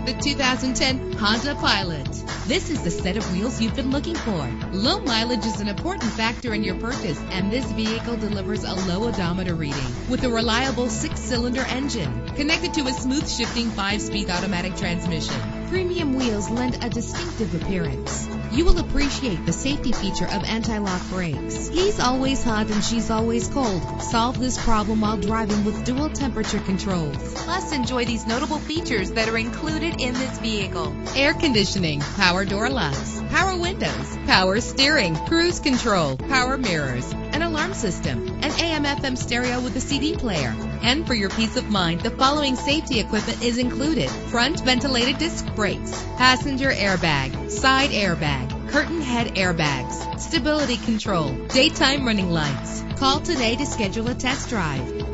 the 2010 Honda Pilot. This is the set of wheels you've been looking for. Low mileage is an important factor in your purchase, and this vehicle delivers a low odometer reading with a reliable 6-cylinder engine connected to a smooth shifting 5-speed automatic transmission. Premium wheels lend a distinctive appearance. You will appreciate the safety feature of anti-lock brakes. He's always hot and she's always cold. Solve this problem while driving with dual temperature controls. Plus, enjoy these notable features that are included in this vehicle: air conditioning, power door locks, power windows, power steering, cruise control, power mirrors, an alarm system, an AM/FM stereo with a CD player. And for your peace of mind, the following safety equipment is included: front ventilated disc brakes, passenger airbag, side airbag, curtain head airbags, stability control, daytime running lights. Call today to schedule a test drive.